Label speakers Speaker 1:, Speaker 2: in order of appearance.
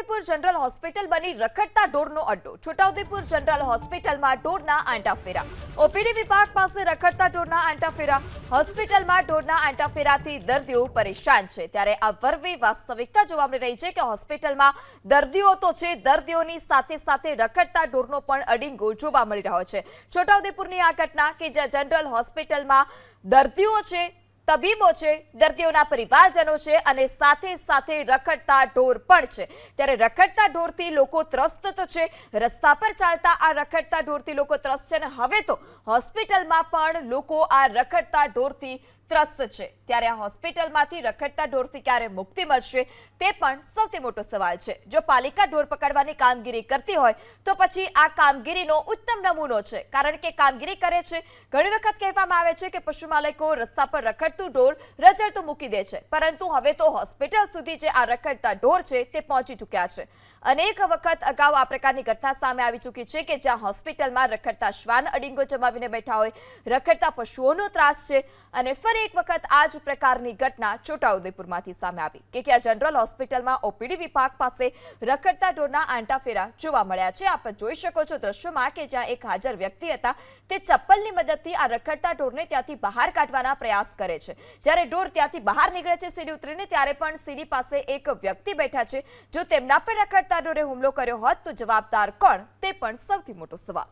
Speaker 1: Chhota Udepur general hospital બની રખડતા ઢોરનો અડ્ડો। Chhota Udepur general હોસ્પિટલમાં ઢોરના આંટાફેરા। ઓપીડી વિભાગ પાસે રખડતા ઢોરના આંટાફેરા। હોસ્પિટલમાં ઢોરના આંટાફેરાથી દર્દીઓ પરેશાન છે। ત્યારે આ વરવી વાસ્તવિકતા જોવા મળી રહી છે કે હોસ્પિટલમાં દર્દીઓ તો છે, દર્દીઓની સાથે સાથે રખડતા ઢોરનો પણ અડીંગો જોવા મળી રહ્યો છે। છોટાઉદેપુરની આ ઘટના કે જ્યાં જનરલ હોસ્પિટલમાં દર્દીઓ છે, તબીબો છે, દર્દીઓના પરિવારજનો છે અને સાથે સાથે રખડતા ઢોર પણ છે। ત્યારે રખડતા ઢોરથી લોકો ત્રસ્ત તો છે, રસ્તા પર ચાલતા આ રખડતા ઢોરથી લોકો ત્રસ્ત છે અને હવે તો હોસ્પિટલમાં પણ લોકો આ રખડતા ઢોરથી ત્રસ્ત છે। ત્યારે આ હોસ્પિટલમાંથી રખડતા ઢોરથી ક્યારે મુક્તિ મળશે તે પણ સૌથી મોટો સવાલ છે। જો પાલિકા ઢોર પકડવાની કામગીરી કરતી હોય તો પછી આ કામગીરીનો ઉત્તમ નમૂનો છે, કારણ કે કામગીરી કરે છે। ઘણી વખત કહેવામાં આવે છે કે પશુ માલિકો રસ્તા પર રખડતું ઢોર રજળતું મૂકી દે છે, પરંતુ હવે તો હોસ્પિટલ સુધી જે આ રખડતા ઢોર છે તે પહોંચી ચૂક્યા છે। અનેક વખત અગાઉ આ પ્રકારની ઘટના સામે આવી ચૂકી છે કે જ્યાં હોસ્પિટલમાં રખડતા શ્વાન અડીંગો જમાવીને બેઠા હોય, રખડતા પશુઓનો ત્રાસ છે અને ફરી એક વખત આ જ પ્રકારની ઘટના છોટાઉદેપુરમાંથી સામે આવી કે જ્યાં જનરલ હોસ્પિટલમાં ઓપીડી વિભાગ પાસે રખડતા ઢોરના આંટાફેરા જોવા મળ્યા છે। આપ જોઈ શકો છો દ્રશ્યોમાં કે જ્યાં એક હાજર વ્યક્તિ હતા તે ચપ્પલની મદદથી આ રખડતા ઢોરને ત્યાંથી બહાર કાઢવાના પ્રયાસ કરે છે। જ્યારે ઢોર ત્યાંથી બહાર નીકળે છે સીડી ઉતરીને, ત્યારે પણ સીડી પાસે એક વ્યક્તિ બેઠા છે। જો તેમના પર રખડતા ઢોરે હુમલો કર્યો હોત તો જવાબદાર કોણ તે પણ સૌથી મોટો સવાલ।